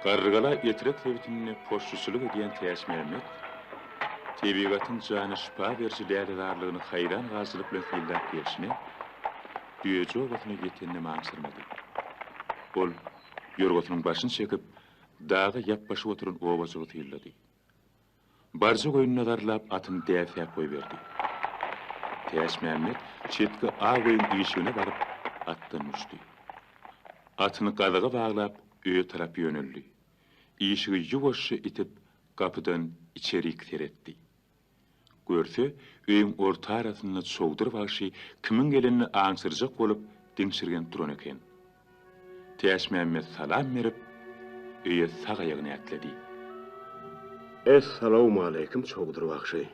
Garrygala ýetirek sebitini poşçusuluk edýän Täş Mämmet, tebigatyň jany şipa berýän dälidarlygyny haýran gazylyp bilen hyllap gelişine, düýeje obatyna ýetenine maňsyrmady. Ol, ýorgatynyň başyny çekip, dagy ýapbaşy oturan obasyny hyllady. Barja goýunyna darlap atyny däfäp goýberdi. Täş Mämmet çetki agoýun ýyşygyna baryp atdan düşdi. Atyny gazyga baglap öýe tarap ýöneldi. Ýyşygy ýuwaşça itip kapydan içeri kiretdi. Görse, öýüň orta arasyny çogduryp aşy kimin gelenini aňsyrjak bolup diňşirgen duran eken. Täş Mämmet salam berip, öýe sag aýagyny atlady. Assalamu alaykum çogduryp aşy.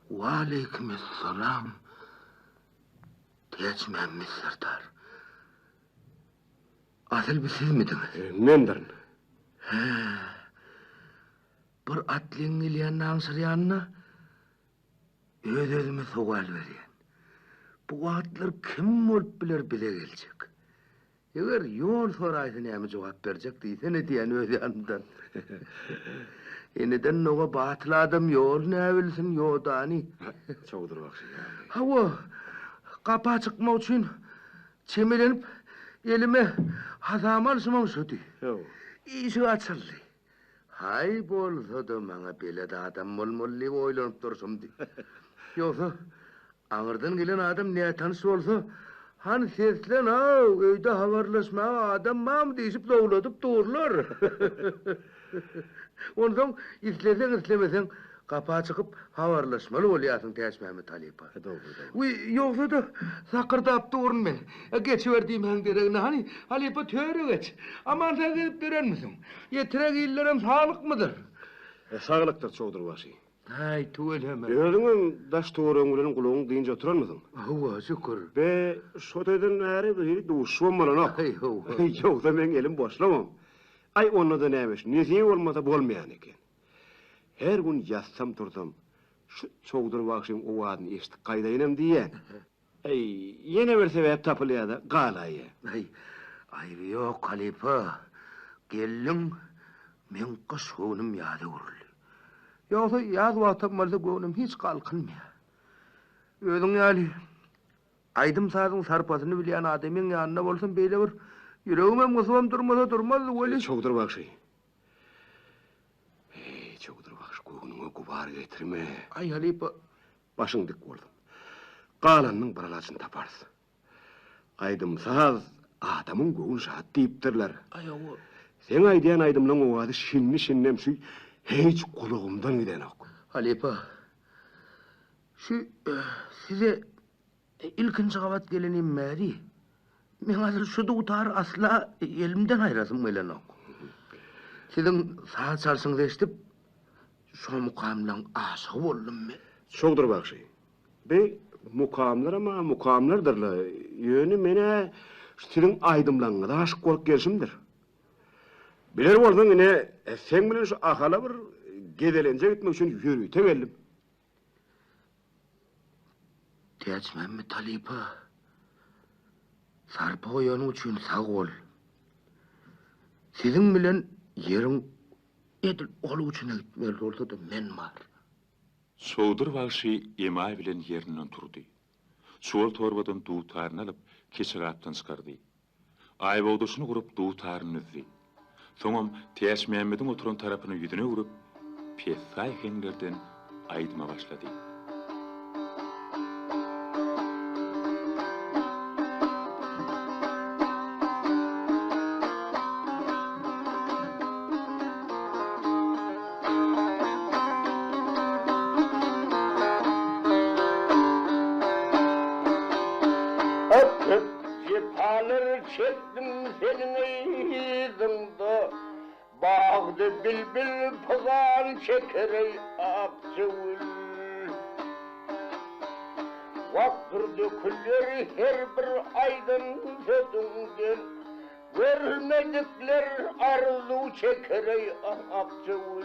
Wa alaykum assalam. Täş Mämmet Serdar. Asıl bir siz miydiniz? Mendirin. Bir atlyň gelýän aňsyrýanyna öz-özüme sowal berýän. Bu atlar kim bolup biler bize geljek? Eger ýol soraýsa näme jogap berjek diýsen diýen öz ýanyndan. Eneden noga batyl adam ýol näbilsin ýodany. Çogduryp aşy. Hawa gapa çykmak üçin çemelenip elime hazam alşymam şudi. İşi açıldı. Hay bolsa da maňa belede adam molmolly oýlanyp dursumdy. Ýoksa aňyrdan gelen adam näme tanış bolsa, han seslen öýde habarlaşmaga adam mam diýip dowladyp durlar. Ondan isleseň islemeseň gapa çykyp habarlaşmaly bolýasyň Täş Mämmet Halipa. Ýoksa da sakyrdyp durun men. Geçiverdiğim hangireğine hani Halipa töre geç. Aman sen gelip görenmisin? Yetirek illerim sağlık mıdır? Sağlıktır çogduryp aşy. Hay tuvel hemen. Özüňiň daş töwerem bilen gulagyň diýince oturanmysyň? Hawa şükür. Be şotadan näre bir duşum bolan ok. Ýoksa men elim boşlamam. Ay onu da nämiş? Niye olmasa bolmayan eken. Her gün yatsam durdum. Şu çogduryp aşyň o wadyny eşitip gaýdaýynam diýen. Ey, ýene bir sebäp tapylýar da galaýy. Ayby ýok Halipa. Gelin men qışgynym ýady gurly. Ýoksa ýaz wagtymda göwnüm hiç galkynmýar. Özüň ýaly aýdym sazyň sarpasyny bilýän adamyň ýanyna bolsam beýle bir ýüregime musam durmaz weli. Çogduryp aşy. Çogduryp aşy göwnüňe gubar getirme. Ay Halipa, Başyň dik boldum. Galanyň baralaçyny taparsy. Aýdym saz adamyň göwün şat diýipdirler. ay o. Sen aýdýan aýdymlaň o wady şinnem şu hiç kulagymdan giden ok. Halipa, şu size ilkinci gabat gelenim märi. Men hazır şu dutar asla elimden aýrasym gelen ok. Siziň saat çalsyňyzy eşitip şu mukamdan aşyk boldum men. Çogduryp aşy. Be mukamlar ama mukamlardyrlar. Ýöne mene şetiň aýdymlaňyna da aşyk bolup gelişimdir. Biler bolsaň ine sen bilen şu ahala bir gedelenje gitmek üçin ýürüýte geldim. Täç Mämmet Halipa. Sarpa goýany üçin sag bol. Siziň bilen ýeriň edil ol üçin gitmeli bolsa da men bar. Çogduryp aşy emaý bilen ýerinden turdy. Şol torbadan duýtaryny alyp keçirapdan çykardy. Aýbawdaşyny gurup duýtaryny üzdi. Soňam Täş Mämmediň oturan tarapyny ýüzüne urup, pesay hengerden aýdyma başlady. Çektim senin eydimde Bağdı bilbil pazan çekerey akçıvıl Vaktır dökülür her bir aydın sözünden Vermedikler arzu çekerey akçıvıl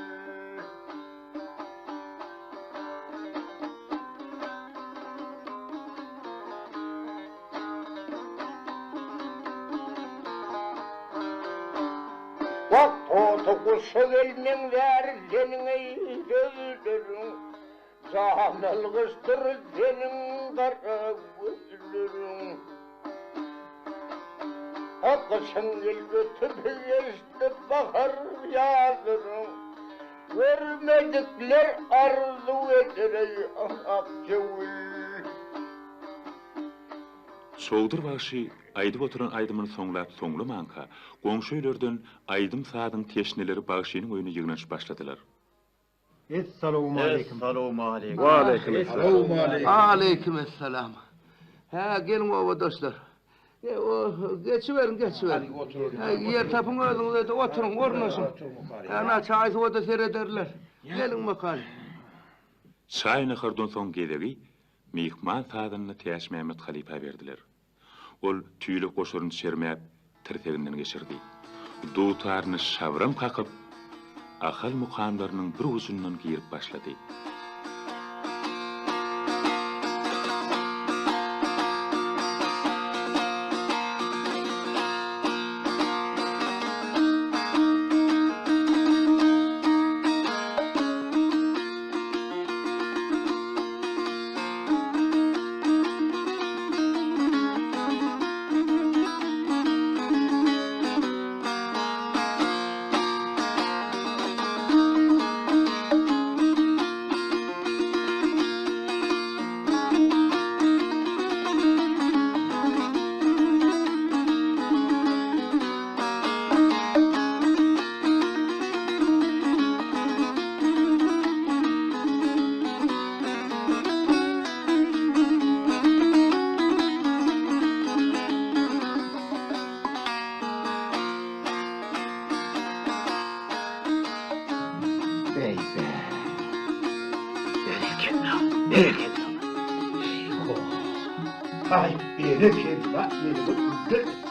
Bak kuşu gelmenler senin ey gözlerin, canılgıştır senin kara gözlerin. Akışın gel götür geçti bakar yazırın, vermedikler arzu eder ey akçavul. Soğudur başı aydıp oturan aydımını soňlap soňlamanka, goňşy öýlerden aydym saadın teşneleri bagşynyň öýüne ýygnaş başladylar. Esselamu aleyküm. Ve aleykümselam. Aleykümselam. Ha gelin ova dostlar. Geçiverin. Yer tapın özüňizde oturun, ornaşın. Ana çay soda seyrederler. Gelin bakalım. Çaýny hyrdan soň gelegi mihman sadyny Täş Mehmet Halipa berdiler. Ol tüýli goşuryny çermäp tirteginden geçirdi. Duwtaryny şawram kakyp ahal mukamlarynyň bir uzundan giyip başlady. Ay bereketli, beni bu güzel etsin.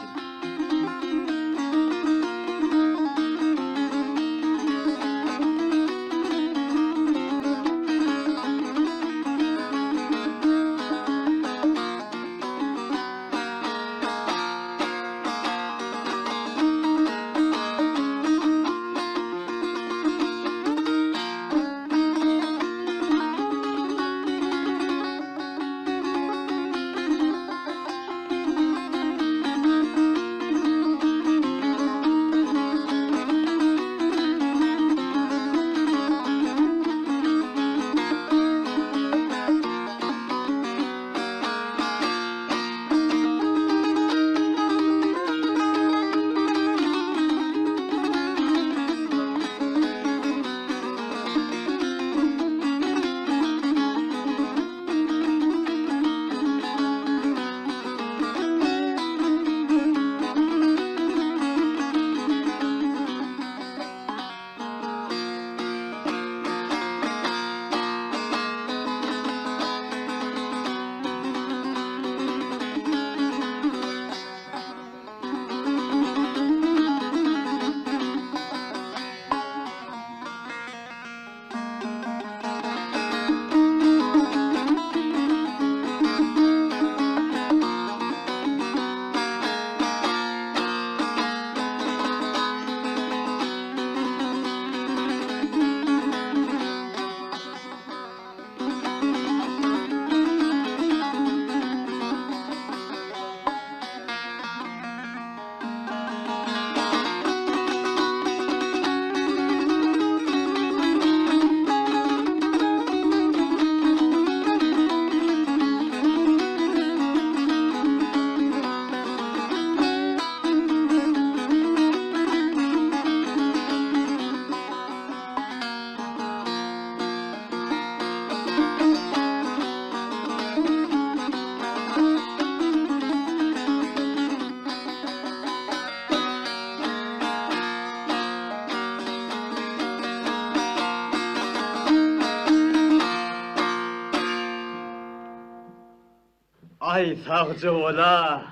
Ay sağcı ola.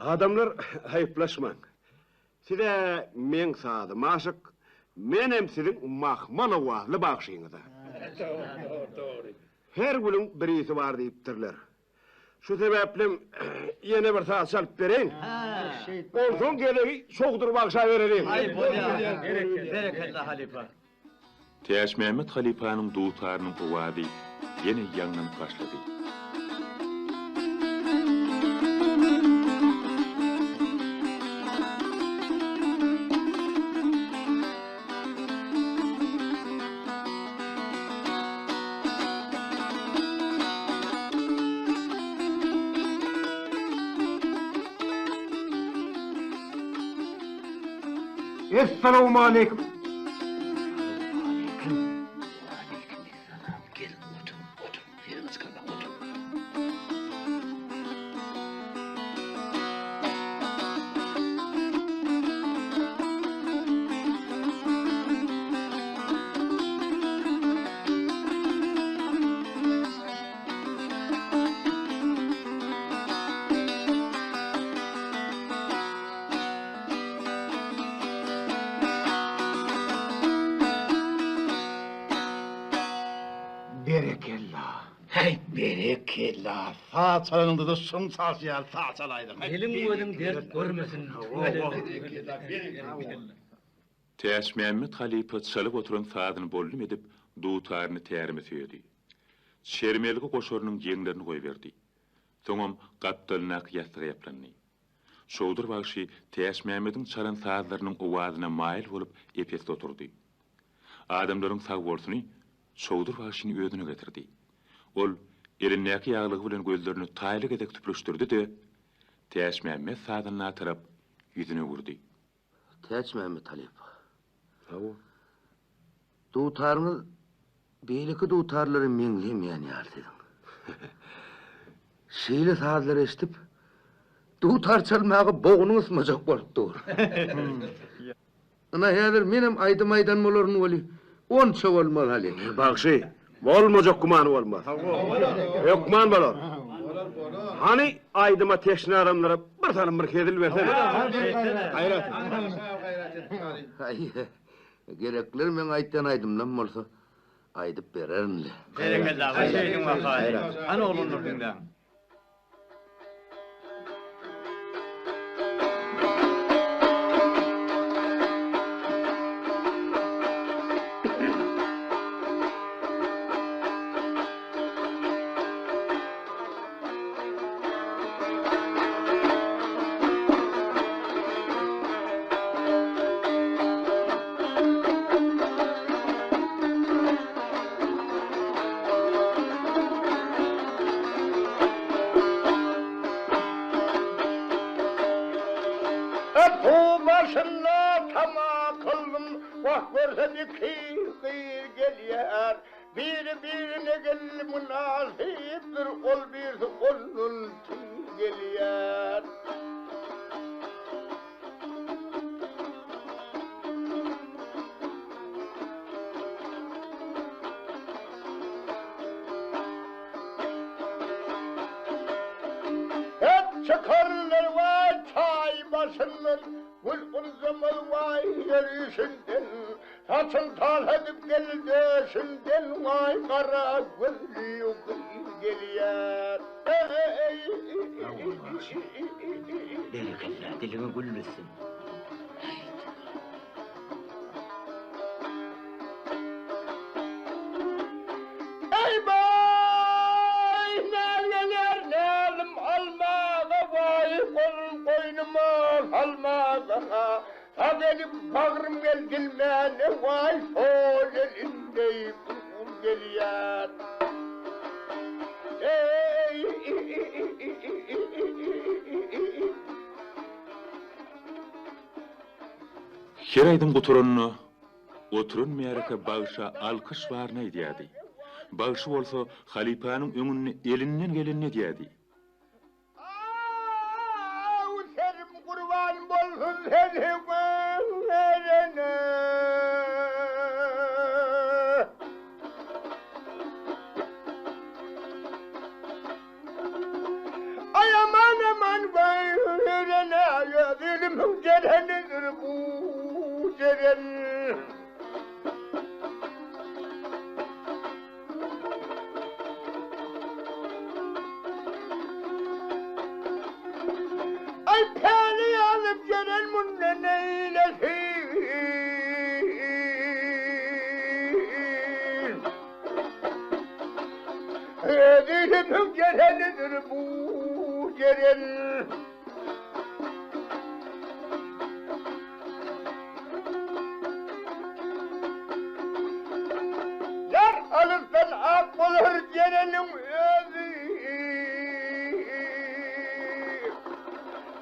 Adamlar hayıplaşman. Size men sağdı maşık, menem sizin mahmal avahlı bakşıyınıza. Her gülün birisi var deyiptirler. Şu sebeple yine bir saat çalıp vereyim. Olsun gelegi soğudur bakşa verelim. Berekallah halife. Täş Mehmet halipanyň duýtarynyň owady ýene ýaňdan başlady. Esselamu aleyküm. Gel otur. Yeriniz kalma otur. Berekellah. Hey berekellah. Sağ çalanında da şun çalsıyal sağ çalaydın. Elim gözüm dert görmesin. Täş Mehmet halipa çalyp oturan sadyny bollum edip duýtaryny tärim etýärdi. Şermeligi goşorunyň jeňlerini goýberdi. Soňam gapdalynak ýastyga ýaplandy. Şowdur bagşy Täş Mehmetiň çalan saatlarynyň owadyna maýil bolup epesde oturdy. Adamlaryň sag bolsuny şowdur bagşyny ödüne getirdi. Ol elindäki ýaglygy bilen gözlerini taýlyk edek tüpleşdirdi de Täş Mehmet sadyna tarap ýüzüne vurdy. Täç Mehmet halife. Duýtaryňyz beýleki duýtarlary meňlemeýän ýardyň. Şeýle saatlar eşitip duýtar çalmagy boğunuňyz majak bolup dur. Ana häzir menem aýdym-aýdan bolaryn boli 10 bolmaly hali. Bagşy, bolmajak gumany bolmaz. Yok guman bolar. Hani aydyma teşne aramlara bir tanım bir kedil versene. Hayrat. Ay, gerekler men aýtdan aýdymdan bolsa aýdyp berermle. Berekallah haşeýdiň wakaty. Ana olunurdyňdan. Bu başımda tama kıldım, vah görse kıyır gelyer. Birine gel münasiptir, ol bir onun tüm gelyer. Hep çıkarlar vay çay başından, Vılgın zaman vay yerişinden, Saçın tal edip geldeşinden, Vay kara gülü geliyer. Berekallah dilini gülmesin. Ey bay, nereler nelim almağa, Vay kolum koynuma almağa, Benim bağrım gelgilmene, Vay sol elindeyim geliyer. Her aýdyň guturanyny oturun meýäreke bagşa alkyş barna edýärdi. Bagşy bolsa halipanyň öňüne elinden geleni diýärdi. Serim kurban bolsun senin verene. Ay aman aman verene, dilimin cerenidir bu ceren. Ay peli alıp gelen munne neylesin? Dilimin gelenidir bu gelen. Yar alıptan ak olur gelenin özü.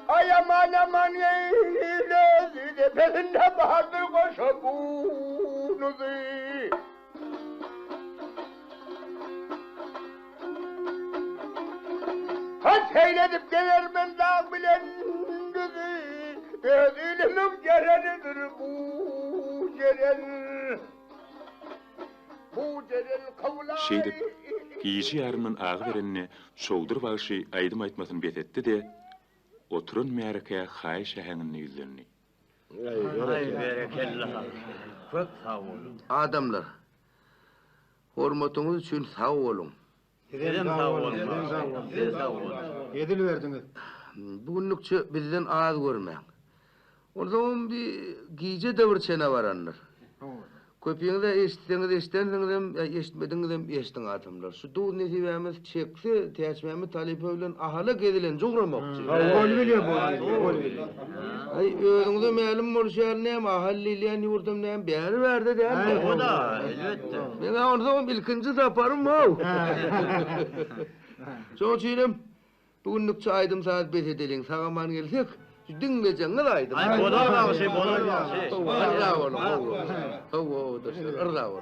Ay aman aman yeylezi de belinde bahardır koşa bunuzu. Kaç eyledip gelir ben dağ bilen gözü. Özülümün gelenidir bu gelen. Bu gelen kavlar. Şeydip, giyişi yarının ağı verenine şoldur başı aydım aytmasın betetti de, oturun merakaya hay şahangını yüzlerini. Ay berekellah. Çok sağ olun. Adamlar, hormatınız için sağ olun. Dedem sağ olun. Dedem sağ olun. Edil verdiniz. Bugünlükçe bizden ağız görmeyin. O zaman bir giyce devir varanlar. Köpeğinizde eşitmediniz eşitin adamlar. Şu doğu nesibemiz çekse, teçmemiz talipe öyle ahalık edilen çoğramakçı. Gol biliyor bu. Gol biliyor. Ay önünde melim morşal neyim, ahalliliyen yurdum neyim, beri verdi değil mi? O da elbette. Ben o zaman ilkinci yaparım o. Çoğu çiğnim, bugünlükçe aydım saat 5 edelim, sağaman gelsek, dinleyeceğiniz aydım. Ay bolar var şey, bolar var şey. Irla olun, ırla olun.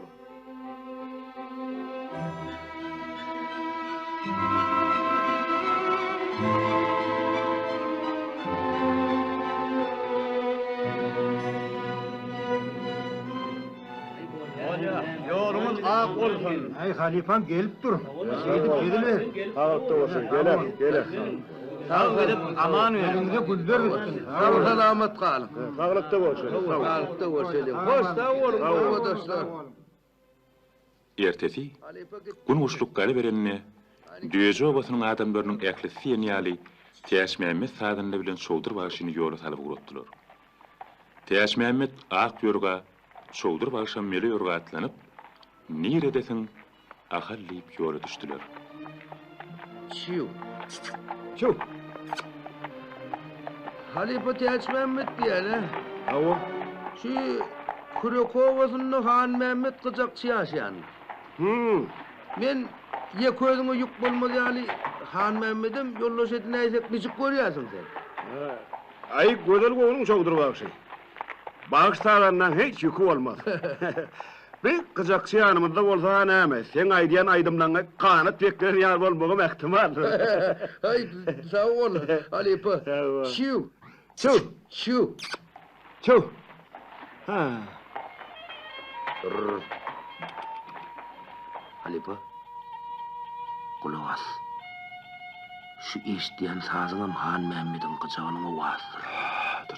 Hoca, yolumuz ak olsun. Ay halifam gelip dur. Edil ver. Ağıtta olsun, geler. Sağ edip aman verin. Elinde güller bitsin. Sağ selamet kalın. Sağlıkta olsun. Sağlıkta olsun. Hoş sağ olun arkadaşlar. Ertesi, gün uçlukları verenine, Düyece obasının adamlarının eklisi yeniyali, Teyaş Mehmet sağdanda bilen şoldur başını yola salıp uruttular. Teyaş Mehmet ak yorga, şoldur başan meli yorga atlanıp, nire desin, ahalleyip yola düştüler. Çiu. Çuh. Halife Teyaç Mehmet diye ne? Avo. Şu Kurokovasının Han Mehmet kıcakçı yaşayan. Ben ye koyduğunu yük bulmadı yani Han Mehmet'im yolloş etine aysek müzik görüyorsun sen. Ay güzel onun çoğudur bakışı. Bağış sağlarından hiç yükü olmaz. Bir kızakçı yanımızda olsa ne emez. Sen aydiyan aydımdan kanat bekleyen yar olmağım ihtimal. Hay sağ ol Halife. Eyvallah. Çiu. Çuh. Çiu. Çuh. Ha. Halife. Kulak as. Şu isteyen sazınım Han Mehmet'in kıcağının ovası. Dur.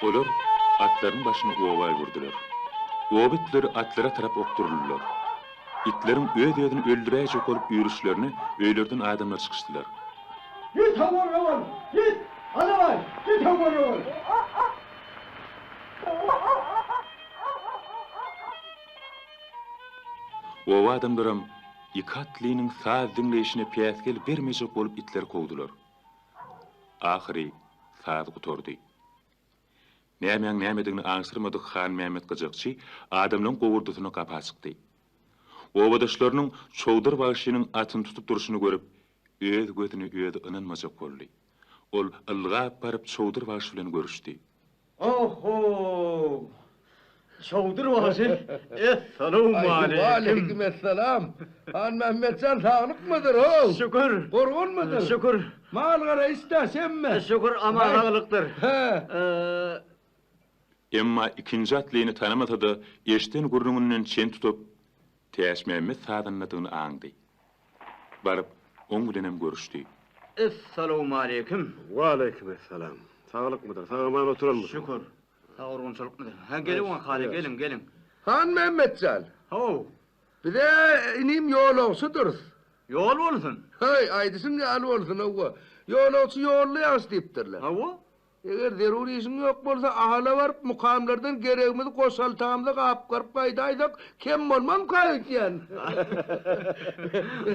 Olar atların başını ovay vurdular. Obitleri atlara tarap oktururlar. İtlerin ödeyedini öldüreyecek olup yürüyüşlerini öylerden adamlar çıkıştılar. Git hamur. Git. Hadi var. Git hamur. Ova adamlarım ikatliğinin sağ dinleyişine piyaskel vermeyecek olup itleri kovdular. Ahiri sağ kutordu. Nämen nämediğini ansırmadık Han Mehmet Kıcakçı adamların kovurdusunu kapa çıktı. Ovadaşlarının çoğdur başının atın tutup duruşunu görüp öd götünü öd ınanmacak oldu. Ol ılgap barıp çoğdur başı bilen görüştü. Oho! Şovdur vasil. Esselamu aleyküm. Aleykümselam. Han Mehmetcan sağlık mıdır o? Şükür. Korgun mudur? Şükür. Mal gara istesen mi? Şükür ama sağlıktır. He. Emma ikinci atlyny tanamasa da eşten gurrunundan çen tutup Täşmämme sadanladığını aňdy. Barıp oň bilenem görüşdi. Esselamu aleyküm. Wa aleykümselam. Sağlık mıdır? Sağman oturan mı? Şükür. Sağırgınçylyk mıdır? Ha gelin wa hali gelin. Han Mehmetcan. Ho. Bir de inim yolawsudur. Yol bolsun. Hey, aydısın gal bolsun o. Yolawsu yollayas dipdirler. Hawa? Eger zeruri işin yok bolsa ahala varıp mukamlardan gereğimizi koşaltamda kap garp gaydaydak kem bolmam kayıtyan.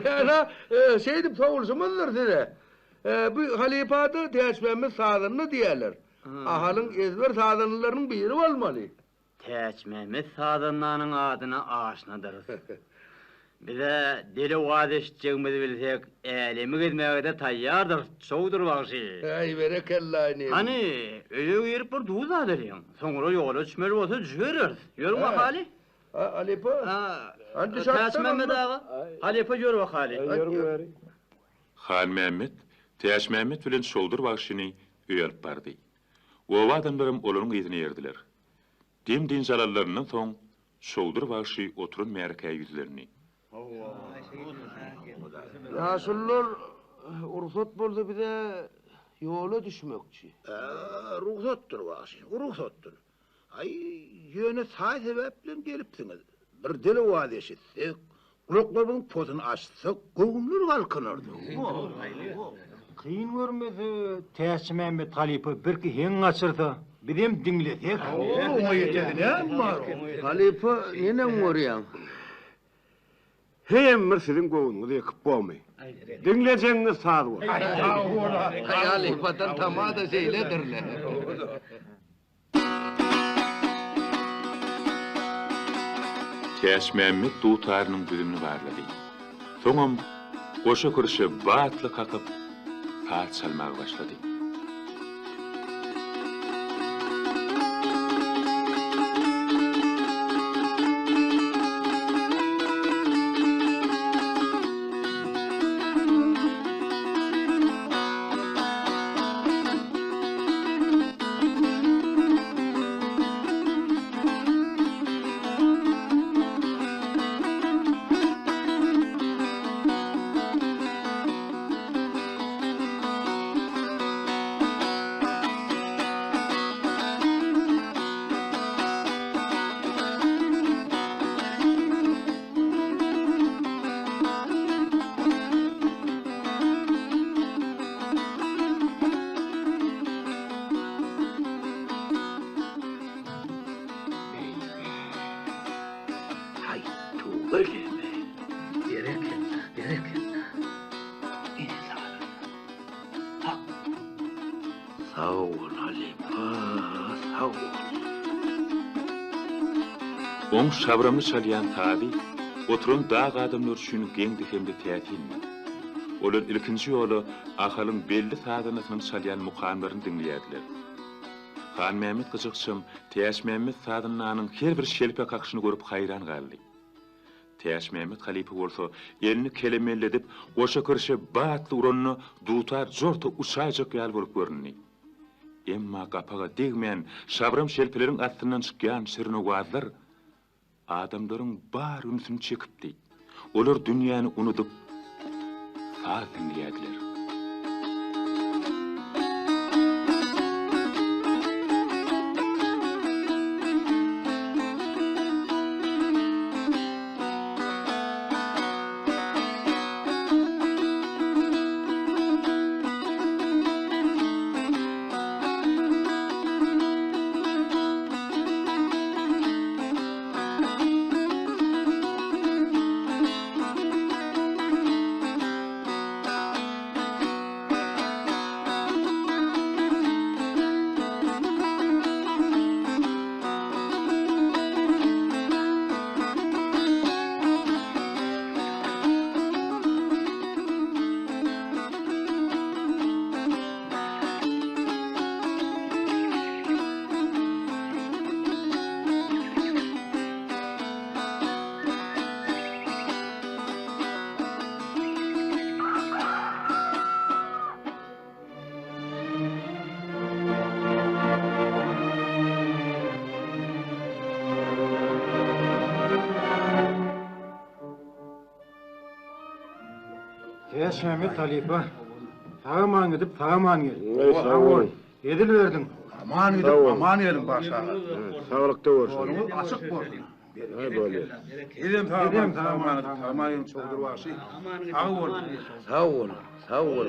Yani şey dip soğulsumuzdur size. Bu halifadı Täşmämme sadanını diýerler. Ahalın ezber sadanlarının biri bolmaly. Täşmämme sadananyň adyna aşnadyr. Bize deli wadaşjygymyzy bilsek, elimi gitmege de taýýardyr. Şowdur bagşy. Ay berekellahini. Hani öýe ýerip bir duz adyryň. Soňra ýola düşmeli bolsa jürer. Ýörüň hali. Halifa. Anti Täşmämme daga. Halifa ýörüň hali. Hal Mehmet, Täşmämet bilen şoldur bagşyny öýelip bardy. O adamlarym olaryň ýerine ýerdiler. Demdin zalallarynyň soň şoldur bagşy oturun merkä ýüzlerini. Rasullar ruhsat bolsa bize yola düşmekçi. Ruhsatdır bagşy, ruhsatdır. Ay, ýöne saý sebep bilen gelipsiňiz. Bir dili waz eşitsek, kulaklarymyň potyny açsak, göňümler galkynardy. Kıyın görmedi Täşmämme talypy birki heň açyrdy. Bizem dinlesek. Halifa nene görýän? Hem bir sizin goňuňyzy ýekyp bolmy. Dinlejeňiz sağ bol. Halifatan tamada şeyledirler. Täşmämme dutarynyň düzümini barlady. Soňam goşa kürşe batly kakyp saat çalmagy başlady. Sağ ol Halifa, sağ ol. Oň şabramly çalýan tabi, oturan dağ adamlar şunu geňdi hemde tätilmi. Olar ilkinji ýoly ahalyň belli sadanasyny çalýan mukamlaryny dinleýärdiler. Han Mehmet gyzykçym Täşmämme sadananyň her bir şelpe kakşyny görüp haýran galdy. Täşmämet halipa bolsa elini kelemeledip goşa kürşe batly uranyny dutar jorta uçajak ýal bolup görünni. Emma gapaga degmen şabram şelpeleriň astyndan çykýan şirin wazlar adamlaryň bar ünsüni çekipdi. Olar dünýäni unutup saz dinleýärdiler. Teşmemi talipa. Sağaman gidip sağaman gel. Sağ olun. Edil verdin. Aman Sağ edip ol. aman elim başağa. Sağlıkta olsun. Onu açık bolsun. Ha böyle. Edem aman elim çokdur vaşı. Sağ ol. Sağ ol. Sağ ol.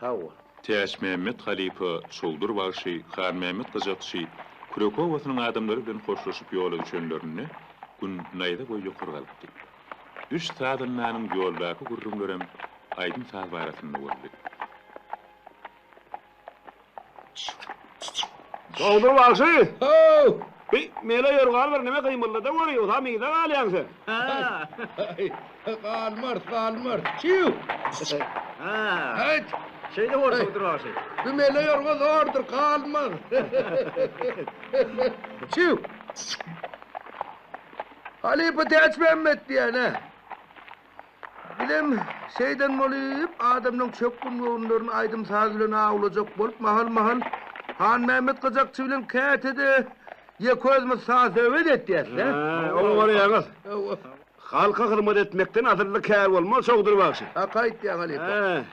Sağ ol. Täş Mehmet Halipa çoldur bagşy, Xan Mehmet Gazakçy, Kurekowasynyň adamlary bilen hoşlaşyp ýola düşenlerini gün naýda boý ýokary galypdy. 3 saatynlaryň ýoldaky gurrun görem aýdym saat barasynda boldy. Çoldur bagşy. Oh! Mele ýörgar bir neme kıymylda da görýär. Hamyda galýaň sen. Kalmar. Çiw. Ha. Hayt. Şeyde var çoldur bagşy. Bir mele yorga zordur kalmar. Çiw. Halipa Teç Mehmet diyene. Bilem şeyden bolyp adamnyň çöp günlerini aýdym sazlygyna awlajak bolup mahal Han Mehmet Gazakçy bilen kätede ýeközme sazöwet etdiler. Onu var ýaňyz. Halka hırmat etmekten azırlık kär bolmaz çogdur bagşy. Akaýt diýen Halipa.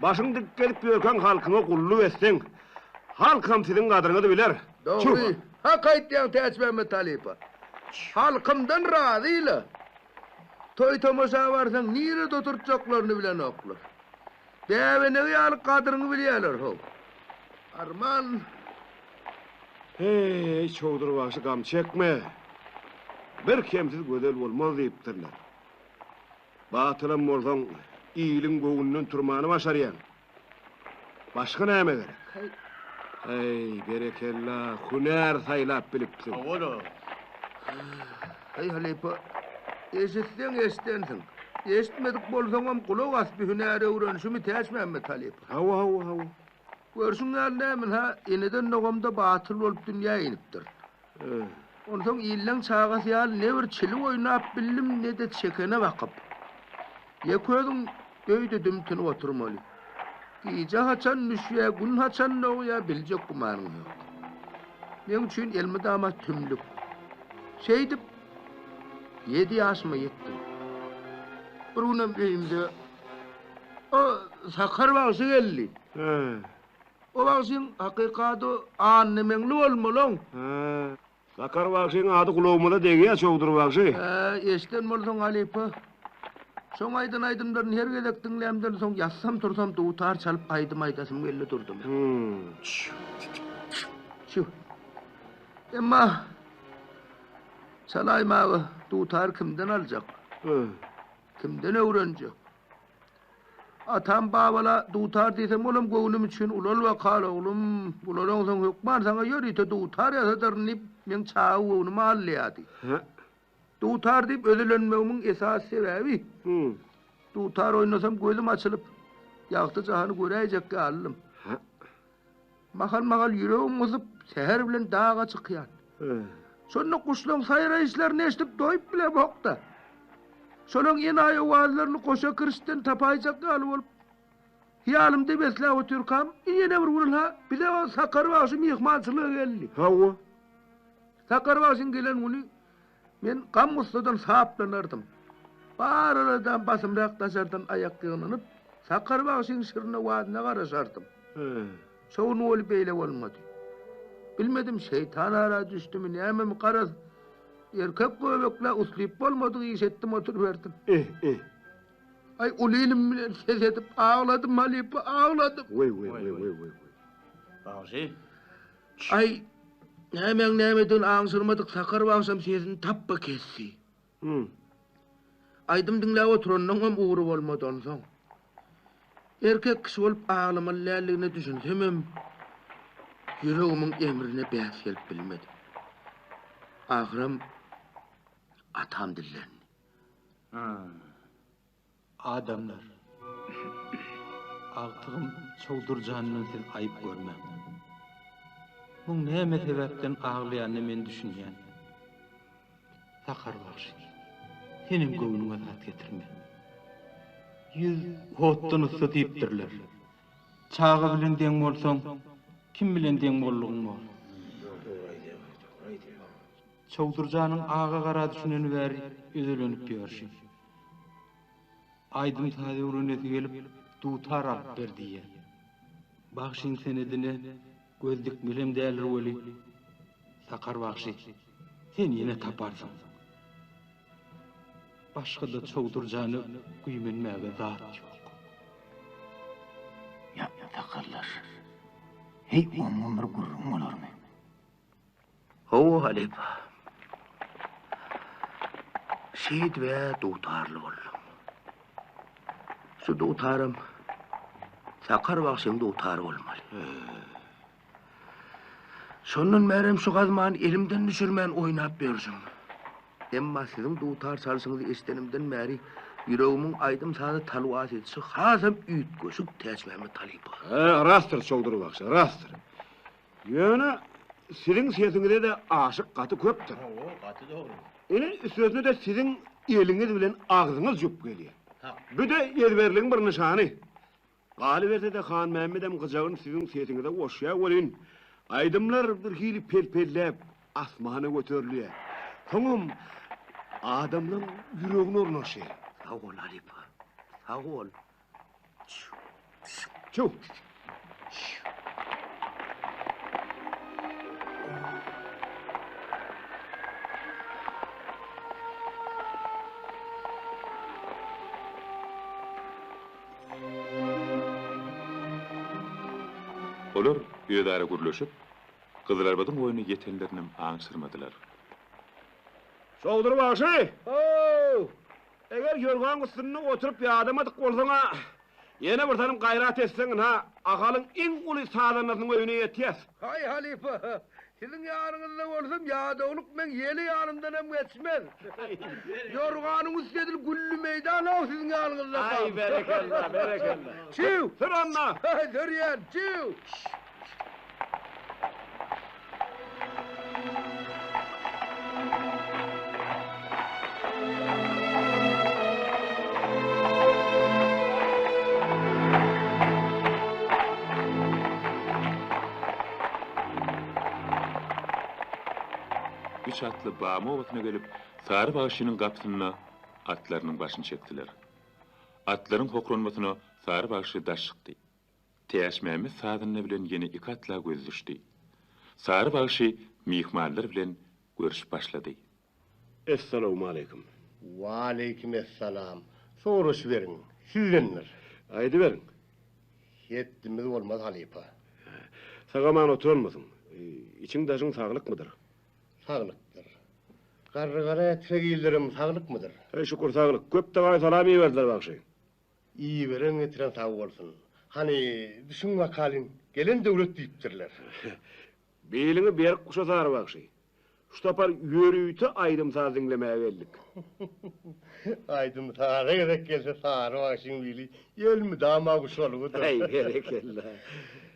Başyň dik gelip ýörken halkyňa gulluk etsen, halkam siziň gadyryňyzy biler. Doğru. Akaýt diýen Teç Mehmet Halipa. Halkymdan razyla. Toy tomoşa barsaň nire doturjaklaryny bilen oklar. Däwene ýaly gadyryňy bilýärler ho. Arman. Hey, çogdur bagşy gam çekme. Bir kemsiz gödel bolmaz diýipdirler. Batylam bolsaň, iýiliň göwünden turmany başarýan. Başga näme gerek? Hey, berekella, hunar saýlap bilipdir. Awolo. Hey Halipa. Eşitsensiň. Eşitmedik bolsaňam kulak asby hünäre öwrenşimi Teç Mehmet Halipa. Hawa. Görsüňler nämen ha, eneden nogamda batyl bolup dünýä inipdir. Ondan ýyllaň çağa ýal ne bir çili oýnap bildim ne de çekene bakyp. Ýeközüň göýde dümtini oturmaly. Gije haçan nüşýä, gün haçan noýa biljek gumanyň ýok. Men üçin elmi damat tümlük. Şeýdip 7 ýaşyma ýetdim. Bir günüm beýimde o sakar bagşy geldi. O bagşyň hakykady annemeňli bolmalyň. Sakar bagşyň ady kulağymda degýär çogdur bagşy. Eşden bolsaň Halipa. Soň aýdymlaryň her gelek dinlämden soň ýatsam tursam dutar çalyp aýdym aýdasym geldi durdum. Şu. Emma çalaýmagy dutar kimden aljak? Kimden öwrenjek? Atam babala dutar diýsem olam göwnüm üçin ulal we kala oğlum, ulalaň soň hukman saňa ýörýte dutar ýasadyryp men çağı owuny alýady. Dutar diýip ödülenmegimiň esas sebebi. Dutar oýnasam gözüm açylyp ýagty jahany göräjekkä aldym. Mahal ýüregim uzyp seher bilen dağa çykýar. Şonu kuşlaň saýraýışlaryny eşitip doýup bile bokda. Şolaň ýene aýwazlaryny koşa kirişden tapaýjak galyp bolup. Ýalymda besle oturkam, ýene bir urulha, bir de o sakar bagşy mihmançylyga geldi. Hawa. Sakar bagşyň gelen güni men gam ustadan saplanardım. Baraladan basymrak taşardan ayak ýygnyp, sakar bagşyň şirine wadyna garaşardım. Şonu bolup beýle bolmady. Bilmedim şeytan ara düşdümi näme mi garaz. Erkek göbekle uslyp bolmadygy işetdim oturup berdim. Ay ulynym bilen ses edip ağladım Halipa, ağladım. Wey. Bagşy. Ay nämen aňşyrmadyk sakar bagşam sesini tappa kessi. Aýdym dinläp oturanyň hem uğru bolmady onsoň. Erkek kişi bolup ağlamalygine düşünsem yüreğimin emrine bäs gelip bilmedim. Ahram atam dillerini. Adamlar. Altygym çogdurjanyny sen aýyp görmem. Bu näme sebäpden ağlaýanyny men düşünýän. Sakar bagşy. Senin göwnüňe zat getirme. Yüz hotdan usta diýipdirler. Çağı bilen deň bolsaň, kim bilen deň bollugyň bol. Çogdurjanyň ağa gara düşüneni bäri özelenip ýörşi. Aydın taze uruneti gelip tutar alıp berdiye. Bakşin senedine gözlük bilem değerler oli. Sakar bakşi, sen yine taparsın. Başka da çoğduracağını güymenmeye zat yok. Ya takarlar. Hey, onlar gurrun olur mu? Hova Halipa. Şehit ve tutarlı oldum. Şu tutarım, Sakar bakşın tutarı olmalı. Şonun merem şu gazman elimden düşürmen oynap bersin. Emma sizin tutar çalsınızı istenimden meri yüreğimin aydım sana talvas etsi hazım üyt göşük teçmemi talipa. Rastır çoğduru baksa, rastır. Yöne sizin sesinize de aşık katı köptür. Katı doğru. Ene sözüne de sizin eliniz bilen ağzınız jup geliyor. Bu da ezberliğin bir nişanı. Galiberse de Han Mehmet'em kızağın sizin sesinize oşya olin. Aydımlar bir hili pelpellep asmanı götürlüyor. Tamam, adamın yüreğine ornaşıyor. Sağ ol Halipa, sağ ol. Çuv. Olar ýödäre gürleşip, Kızılarbadın oyunu yetenlerini aňsyrmadylar. Çoğduru başı. Oo! Eger yorgan üstüne oturup bir adamadık bolsaňa, yine bir tanım gayrat etseň ha, akalın en uly sadanasyn öýüne ýetýäs. Hay Halipa, sizin yarınızda olsam yağdoluk men yeli yarından hem geçmez. Yorganınız dedil güllü meydan o sizin yarınızda. Ay berekallah, berekallah. Çiv! Sır anla. Hay Döryen, çiv! Üç atlı bağma ovatına gelip Sarı Bağışı'nın kapısına atlarının başını çektiler. Atların hokronmasına Sarı Bağışı daş çıktı. Teyaşmemiz sağdınla bilen yine iki atla göz düştü. Sarı Bağışı mihmallar bilen görüş başladı. Esselamu aleyküm. Wa aleykümselam. Soruş verin. Sizdenler. Haydi verin. Yettimiz olmaz Halipa. Sagaman oturmasın. İçin daşın sağlık mıdır? Sağlıktır. Gargara etregillerim sağlık mıdır? Şükür sağlık. Köp de salami verdiler bakşı. İyi veren getiren sağ olsun. Hani düşün vakalin gelen devlet deyiptirler. Beylini bir kuşa sarı bakşı. Şu tapar yürüyütü aydım sağ dinlemeye geldik. Aydın sağara gerek gelse sağara başın bili. Yel mi dama kuş oluğudur. Ay gerekella.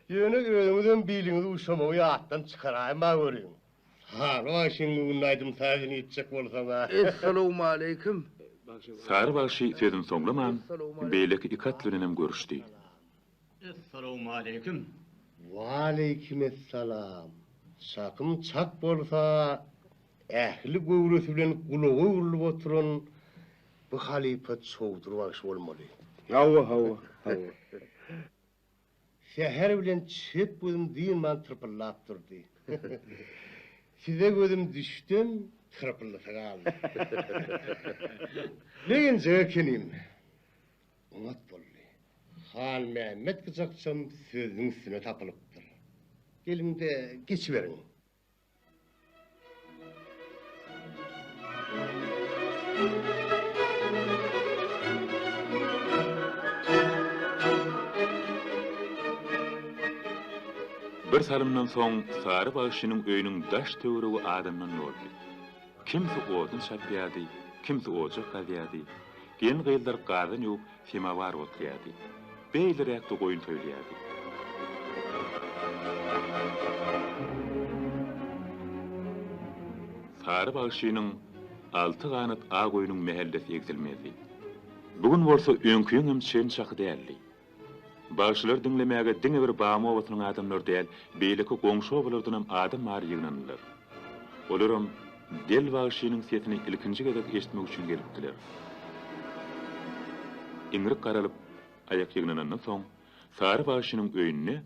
Yönü önümüzden bilinizi uşamayı attan çıkarayım ben görüyorum. Sağara başın bugün aydım sağını içecek olsam ha. Esselamu aleyküm. Sarı Bağışı sözün sonlaman beyleki iki atlının görüştü. Esselamu aleyküm. Wa aleykümselam. Sakım çak bolsa ehli göwresi bilen gulugy urulup oturan bu halifa çoğdur baş bolmaly. Hava. Şehir bilen çet gözüm diýman tırpıllap durdy. Size gözüm düştüm, tırpıllasa galdy. Negen jekenim? Umat boldy. Han Mehmet kızakçam sözüň üstüne tapılıpdyr. Gelin de geçiverin. Bir salımdan soň Sarı Bağışı'nın öýüniň daş töweregi adamdan oldy. Kimse odun şapýady, kimse ocak gazýady. Gen gıýyldar gadan ýok, semavar oturýady. Beýleräkde goýun töýlýärdi. Sarı Bağışı'nın altı ganat a goýunyň mehellesi egzilmedi. Bugün bolsa öňküň hem şen şaky däldi. Bağışlar dinlemäge diňe bir bağma owatynyň adamlar däl, beýleki goňşy owalardan adam mary ýygnandylar. Olaram del Bağışynyň sesini ilkinji gezek eşitmek üçin gelipdiler. iňrik garalyp ayak ýygnanandan soň sary başynyň öýünne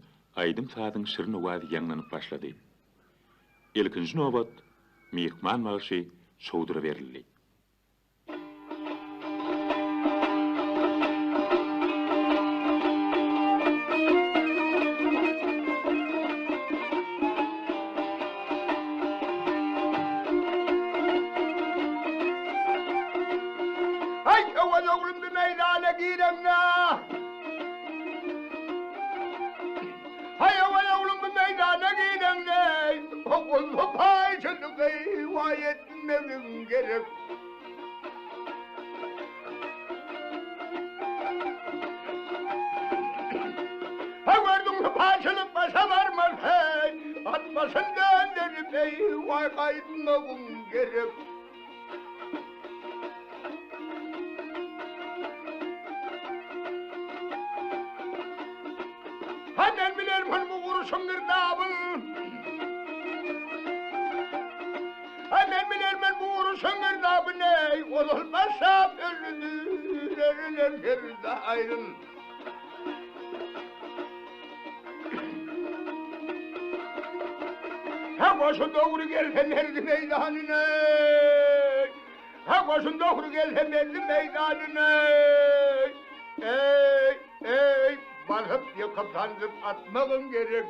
aýdym sadyň şirin owazy ýanlanyp başlady. Ilkinji nobat mehman maşy şowdura berildi. Hanen bilir men bu vuruşun girdabı. Hanen bilir men bu vuruşun girdabı ne? Olmazsa ölüdür girdi ayrın. Ha başın doğru gelsen erdi meydanine. Ha başın doğru gelsen erdi meydanine. Ey barıp yıkıp tanrıp atmağın gerek.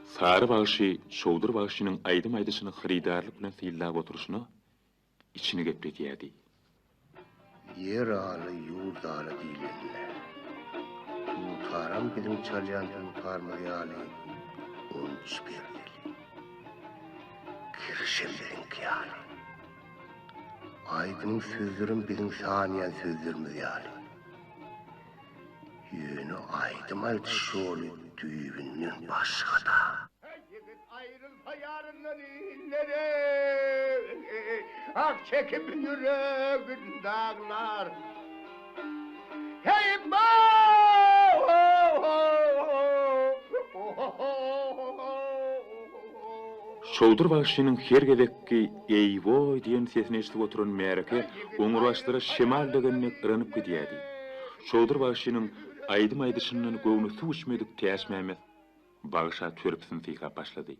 Sary başy şowdur başynyň aýdym aýdyşyny hyrydarlyk bilen syýlap oturuşyny içini gepletýärdi. Yer aly, yurt aly diýlenler. Taram bilim çalyan parmaýaly, onç berdeli. Kirşemlerin kıyali. Aydın sözlerim bizim saniyen sözlerimiz ýaly. Ýöne aýdym aýdy şol düýbünden başgada. Yigit ayrılsa yarından illere, ak çekip yüreğin dağlar. Hey Şowdur başynyň her gedekki eýwoy diýen sesini eşitip oturan Mereke oňur başlara şemal degenine ıranyp gidýärdi. Şowdur başynyň aýdym aýdyşyndan gowuny suw içmedik täsmämet bagşa törpsini tyka başlady.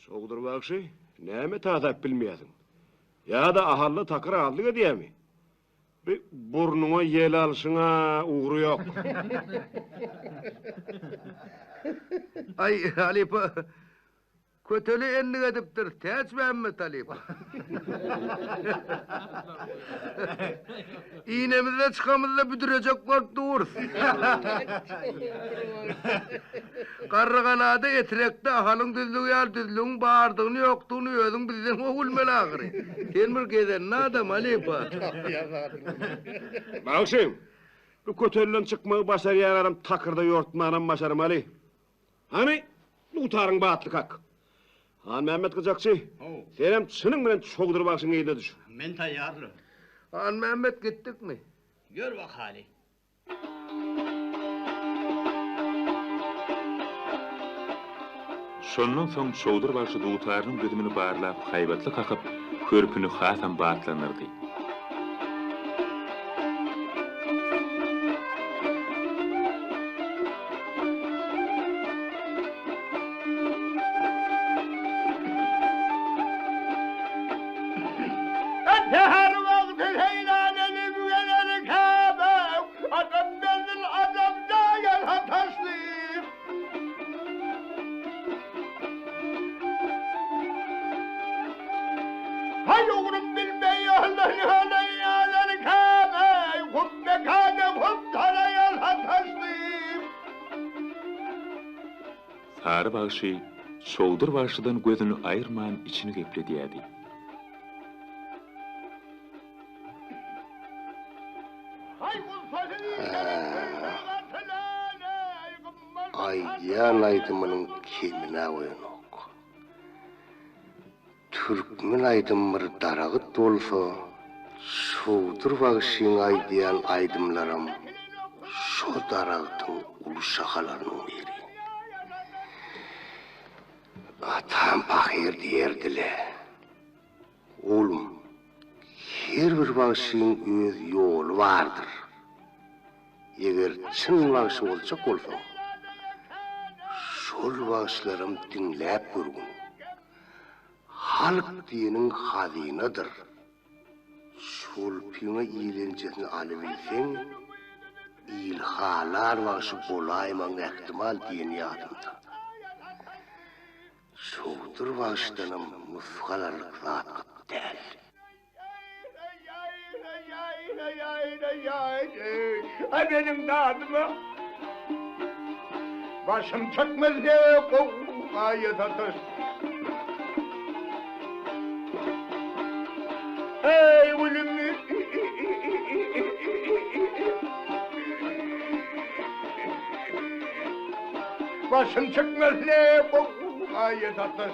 Şowdur bagşy, näme taýdap bilmeýäsiň? Ya da ahally takır aldyk diýämi? Bir burnuňa ýel alşyňa ugry ýok. Ay Halipa, köteli enni edipdir, täçmämme Halipa. İğnemizle çıkamızla büdürecek korktuğur. Karragalada etirekte ahalın düzlüğü yal düzlüğün bağırdığını yoktuğunu özün bizden o gülmeli ağrı. Temir gezen ne adam Halipa? Bagşy, bu kötelilen çıkmagy başarýan adam takırda ýortmanan başarmaly. Hani utaryň batlyk hak. Han Mehmet Kızakçı, senem çynyň bilen şowdur bagşyň eýde düş. Men taýýarly. Han Mehmet gittik mi? Gör bak hali. Şondan soň şowdur başy dutarynyň gödümini barlap haýbatly kakıp körpüni hasam batlanyrdy. Sary bagşy şowdur başydan gözüni aýyrman içini gepledýärdi. Aýdyan aýdymynyň kimine oýanok. Türkmen aýdymyr daragyt bolsa, şowdur bagşyň aýdyan aýdymlarym şo daragtyň uluşakalarynyň biri. Atam bahir diýerdile. Oğlum, her bir wagtyň öz ýoly bardyr. Eger çyn wagty bolsa bolsa, şol wagtlarym dinläp görgün. Halk diýeniň hazynadyr. Şol piňe iýlenjesini alyp bilseň, ilhalar wagty bolaýman ähtimal diýen ýadymda. Şowdur wagtynam musgalarlyk zat däl. Ay benim dadıma. Başım çökmez diye kovaya satır. Hey ölüm. Başım çökmez diye kovaya satır.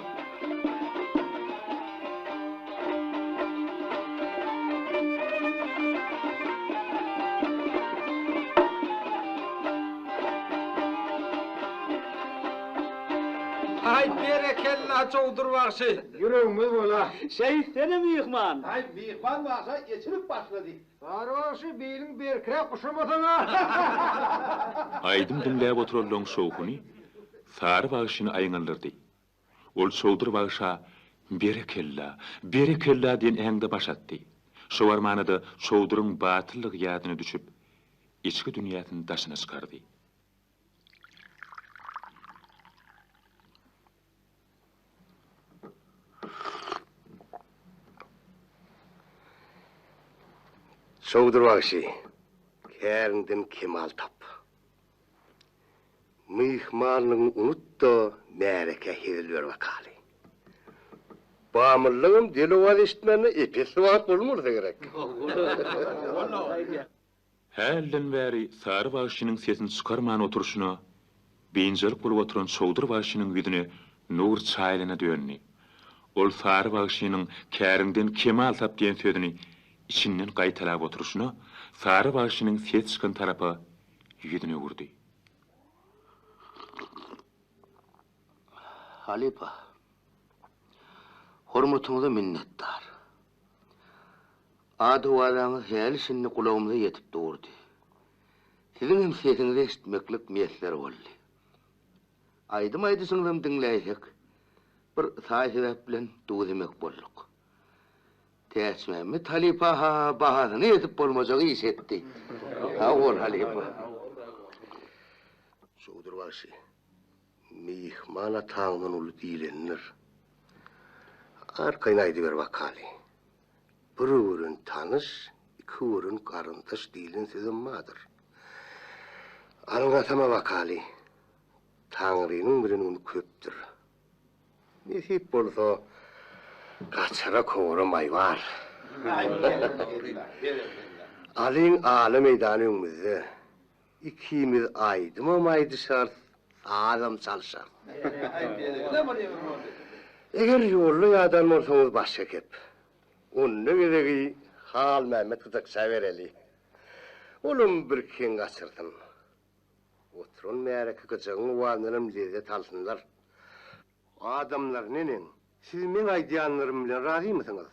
Hay berekella çowdur wagty. Yüreğimiz bola. Şey sene mi yıkman? Ay bıyıkman varsa geçirip başladı. Sarvaşı beyin berkire kuşamadığına. Aydym dinläp oturaldyň şowkuny sary wagşyny aýňandyrdy. Ol şowdur wagşa berekella diýen äňde başatdy. Şo armanada şowduryň batyllyk ýadyna düşüp, içki dünýäsiň daşyna çykardy. Şowdur wagty. Kärnden kemal tap. Mihmanlyň unutda märeke hedilber wakaly. Bamyllygym dili wad işitmeni epes wagt bolmursa gerek. Hälden bäri sary wagşynyň sesini çykarman oturuşyna, beýinjelik bolup oturan şowdur wagşynyň ýüzüne nur çaýlyna dönni. Ol sary wagşynyň kärinden kemal tap diýen sözüni içinden gaýtalap oturuşyna, sary wagşynyň ses çykan tarapy ýüzüne urdy. Halipa. Hormatyňyza minnetdar. Ady wadaňyz häli şinni kulağymyza ýetip durdy. Siziň hem sesiňizi eşitmeklik mesler boldy. Aýdym aýdysyňyzam dinläýek. Bir saýsebäp bilen duýmak bolduk. Täsmämi Halipa bahasyny ýetip bolmajagy iş etdi. Ha ol Halipa. Şowdur wagty. Mihmana taňdan uly diýlenir. Arkaýyn aýdyber wakaly. Bir öwrün tanış, iki öwrün garyndaş diýilen sözüm madyr. Algatama wakaly. Taňrynyň bilen uny köpdir. Nesip bolsa gaçara kowra maývar. Alyň aly meýdany öňümizde. İkimiz aýdyma maýdyşar. Adam çalışar. Eger ýolly ýadan bolsaňyz başga kep. Onu geregi Hal Mehmet Kızak Severeli. Olum bir ken gaçyrdym. Oturun märeke kıçygyň wanynym lezzet alsynlar. Adamlar nenen? Siz men aýdýanlarym bilen razymysyňyz?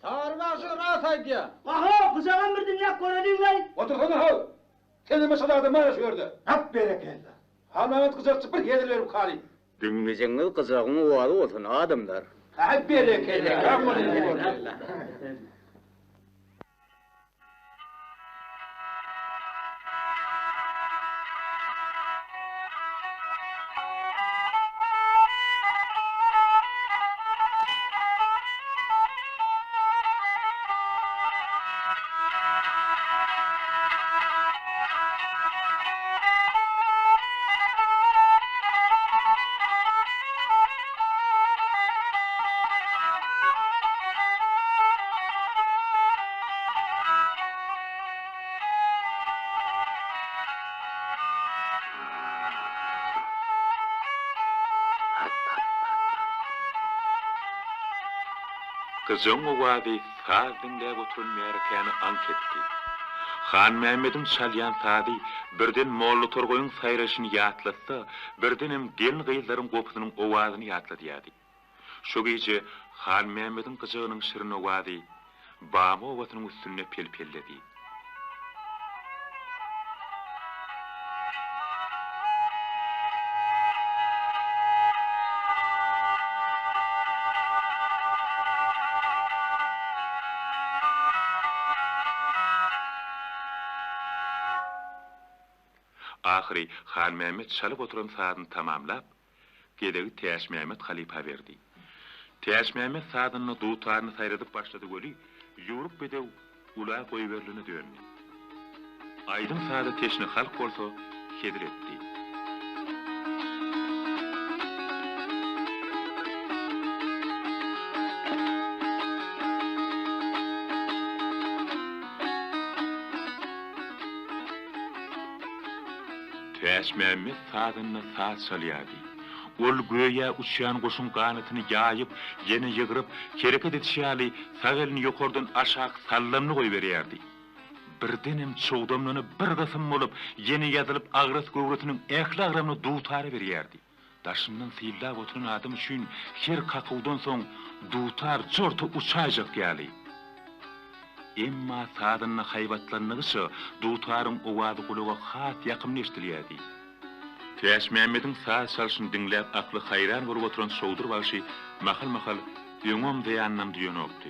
Sarvaşy ras aýdýa. Aha, kızağın bir dinlep göreliňler. Otursana ha. Seni mesela mara şördü. Hep berekella. Hal Mehmet Kızakçı bir yediler bu kali. Dinleyeceğiniz kızağın oğalı olsun adamlar. Hep berekelle. Kızın o wady sazdyňda oturan märkeni anketdi. Han Mehmet'in çalyan sady birden mollu torgoyun saýraşyny ýatlatsa, birden hem gelin gyýlaryň gopusynyň owazyny ýatlady ýady. Şo gece Han Mehmet'in kızıgynyň şirin owady Bama owatynyň üstüne pelpelledi. Ahiri Han Mehmet çalıp oturan saatini tamamlap, gedegi Täş Mehmet halipa berdi. Täş Mehmet saatini duutarını sayradyp başlady göli, ýurup bedew ula goýberlini döndü. Aydın saada teşni halk bolsa hedir etdi. Täş Mehmet saadını saat salýady. Ol göýe uçýan goşun ganatyny ýaýyp, ýene ýygyryp, kereket etýäli sagelini ýokardan aşağı sallanyny goýberýärdi. Birdenem çoğdamlany bir gysym bolup, ýene ýazylyp agras gowratanyň ähli agramyny duutary berýärdi. Daşymdan syýlap oturan adam üçin her kakawdan soň duutar jorty uçajak ýaly. Emma saadanyň haýbatlanýyşy duutaryň owazy kulaga hat ýakymly eşdilýärdi. Täş Mehmet'in saat çalşyny dinläp akly hayran borup oturan şowdur başı mahal ýöňüm diýanam diýenokdy.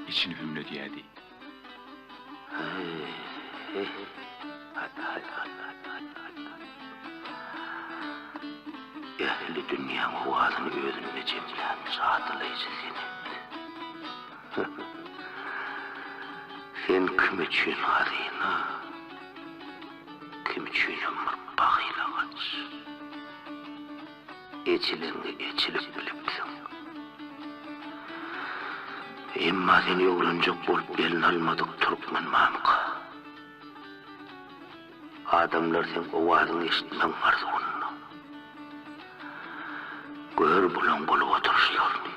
İçini hümledýärdi. Ehli dünýäň owazyny özüne jemlän saatlaýjy seni. Sen kim üçün hadyna? Kim üçün bagylagaç? Eçilerini eçilip bilipsin. Emma seni ýogranjak bolup belini almadyk turupman mamka. Adamlar sen owazyny eşitmeň arzugyny. Gör bulan bolup oturuşlaryny.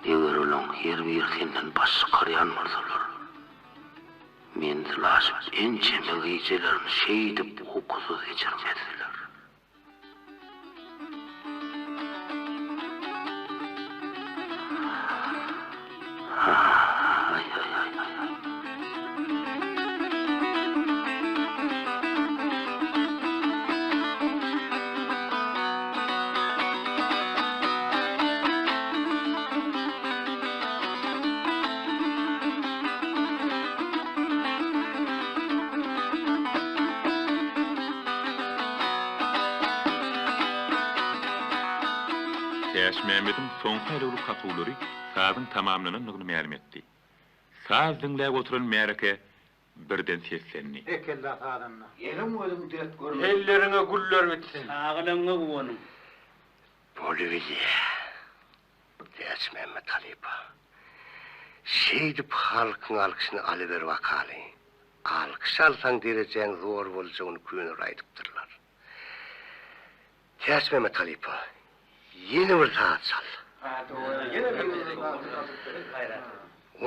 Eger olan her bir senden başqaryan bolsalar, men tilaşyp ençeme gıýjalaryny şeýdip hukuksuz geçirmediler. Täş Mehmet'in soň haýrly kakawlary saatın tamamlanynyny ma'lum etdi. Saat dinläp oturan Mereke birden seslendi. Ekella saadanyna. Yelim özüm dert görmedi. Ellerine güller bitsin. Ağlaňa gowanyň. Bolivia. Täş Mehmet halipa. Şeýdip halkyň alkyşyny alyber wakaly. Alkyş alsaň derejäň zor boljagyny köňür aýdypdyrlar. Täş Mehmet halipa. Yeni bir saat çal.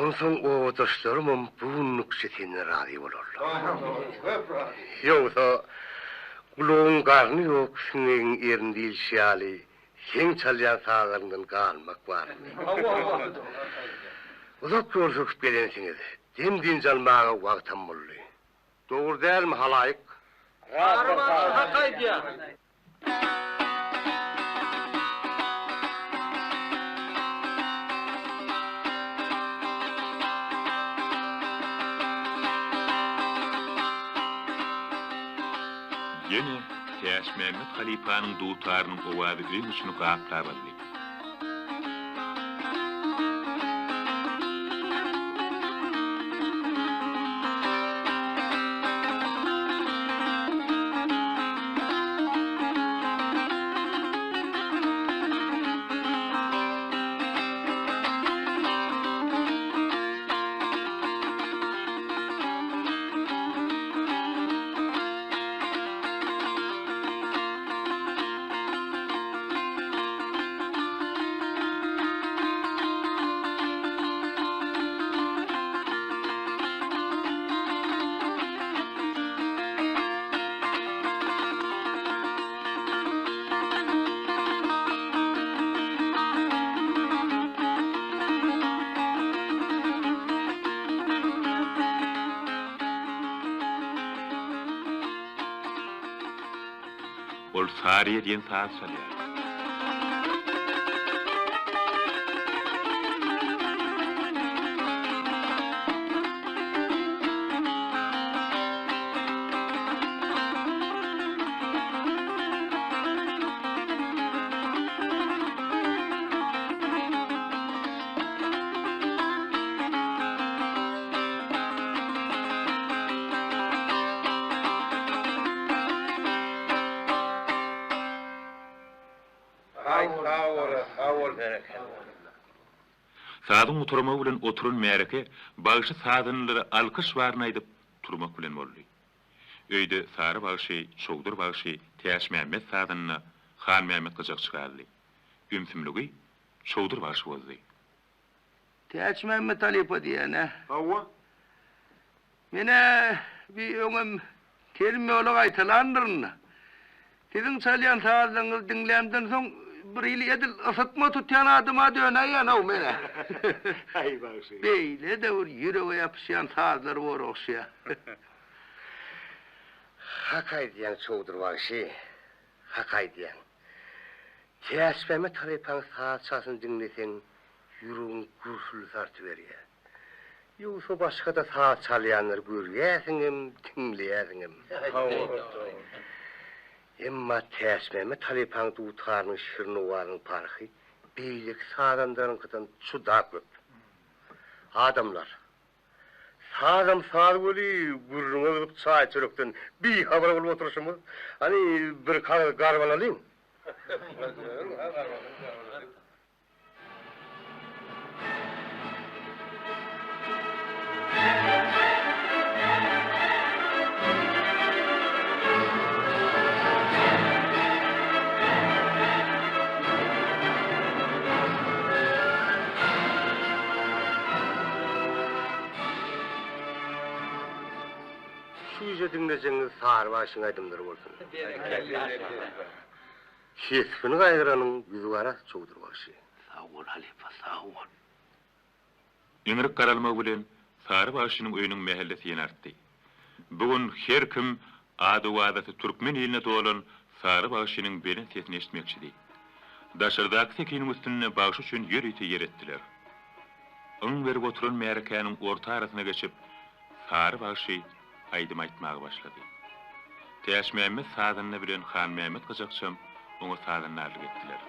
Onsoň o dostlarymyň bugunluk setine razy bolarlar. Ýogsa gulagyň garny ýok şunyň ýerinde ilşýäli, sen çalýan saatlaryndan galmak barmy? Uzak görüşüp gelensiňiz. Demdin jalmaga wagtam boldy. Dogry dälmi halaýyk? Hakaýdy. Yine Täş Mehmet halipanyň duutarynyň owazy öň üçini gapdabaldy. ol Sariye diyen saat çalýar. Sadyň oturma bilen oturun märeke bagyşy sadynlary alkyş baryn aýdyp turmak bilen boldy. Öýde sary bagyşy, şowdur bagyşy Täş Mämmet sadynyny Han Mämmet gyjak çykardy. Ümsümligi şowdur bagyşy boldy. Täç Mämmet Alipa diýene. Hawa. Mene bir öňüm kelime ola aýtalandyryn. Sizin çalýan sazyňyzy dinlämden soň bir ýyl edil ysıtma tutýan adyma döneýän o mene. Ay bagyşy. Beýle de bir ýürege ýapyşýan sazlar bar okşya. Hakay diýen çowdur bagyşy. Hakay diýen. Täşbeme tarypan saz çalsyn dinleseň ýüregiň gursul tarty berýär. Ýogsa başga da saz çalýanlar görýärsiňem, dinleýärsiňem. Emma täşmeme talypan tutarnyň şirni waryň parhy beýlik sadandaryňkydan çuda köp. Adamlar sazam saz boli gurruna gylyp çay çörükden bir habar bolup oturuşmy. Hani bir garban alyň. Şüýje dinlejeňiz sar başyň aýdymdyr bolsun. Şeýsini gaýranyň ýüzi gara çowdur bagyşy. Sağ ol Halifa, sağ ol. Ýüngrik garalmak bilen sary bagyşynyň öýüniň mähellesi ýenartdy. Bugun her kim ady wadaty türkmen ýylyna dolan sary bagyşynyň belen sesini eşitmekçidi. Daşardaky sekiniň üstüne bagyş üçin ýer ýeti ýer etdiler. Öň berip oturan märekäniň orta arasyna geçip sary bagyşy aýdym aýtmagy başlady. Täş Mämmet sadyny bilen Han Mämmet gyjakçam oňa sadyny alyp etdiler.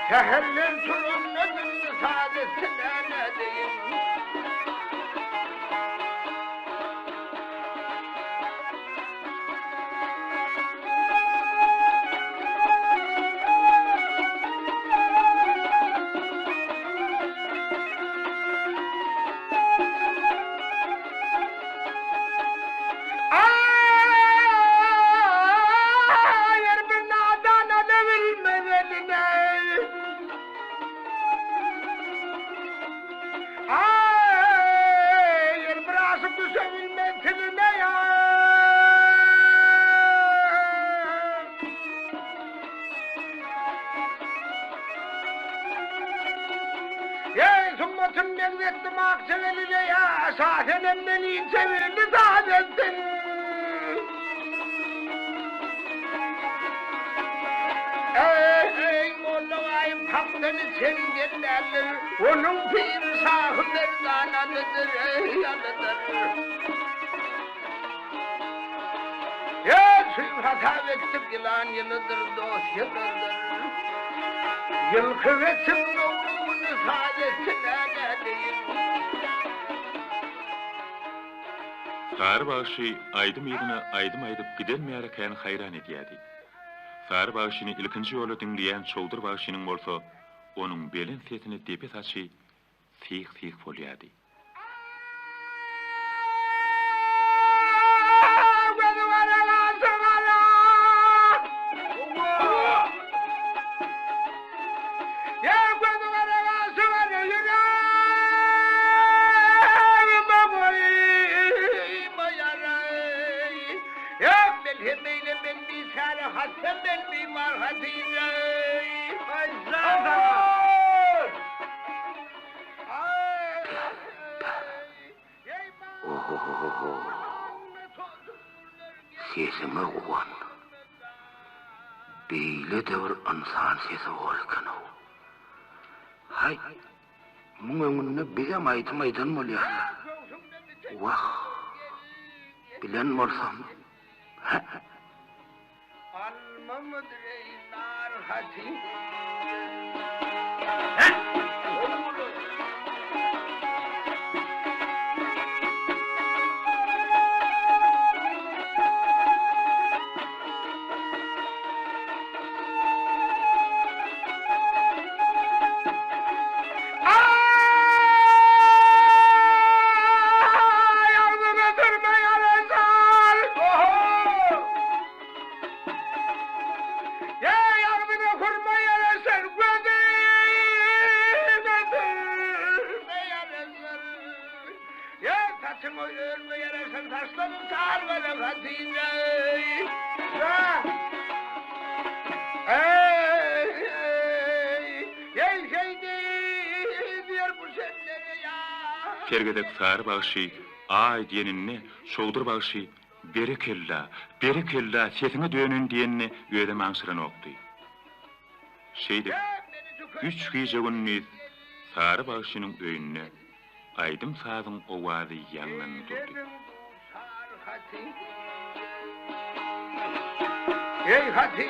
Şehirler turun ödünlü saadetine ne diyeyim? seni çengellerler, onun bir sahı merdanalıdır, ey alıdır. Ya suyun hata ettim, yılan yılıdır, dost yılıdır. Yılkı ettim, doğrumunu saadetine geleyim. Sar bağışı aydım ýerine aydım aydyp gidenmeýärken hayran edýärdi. Sar bağışyny ilkinji ýola dinleýän Çowdur bağışynyň bolsa, onuň belin sesini depe saçy sih bolýardy. Sesime uwan. Beýle de bir insan sesi bolkan o. Hay. Muň öňünde bilen aýtmaýdan bolýar. Wah. Bilen bolsam. Almamdır ey nar hati. Kergedek sar bağışı ay diýenine Çowdur bağışı berekella sesine dönün diýenine öýde maňşyran okdy. Şeýdip 3 gece günniz sar bağışynyň öýüne aýdym sazyň owazy ýanlan durdy. Ey hati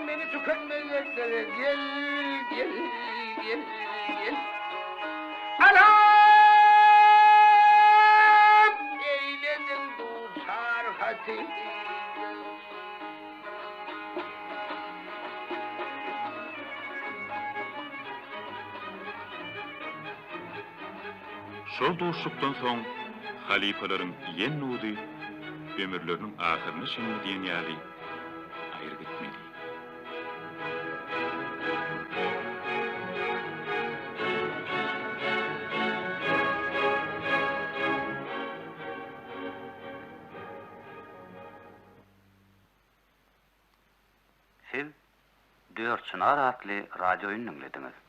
beni tükenmeyecekler, gel. Anam, eyledin tutar hati. Şol duşukdan soň halifalaryň ýen nudy ömürleriniň ahyryny şeňdiýen ýaly aýryp gitmeli. Siz Dört Çınar adly radio ýyny dinlediniz.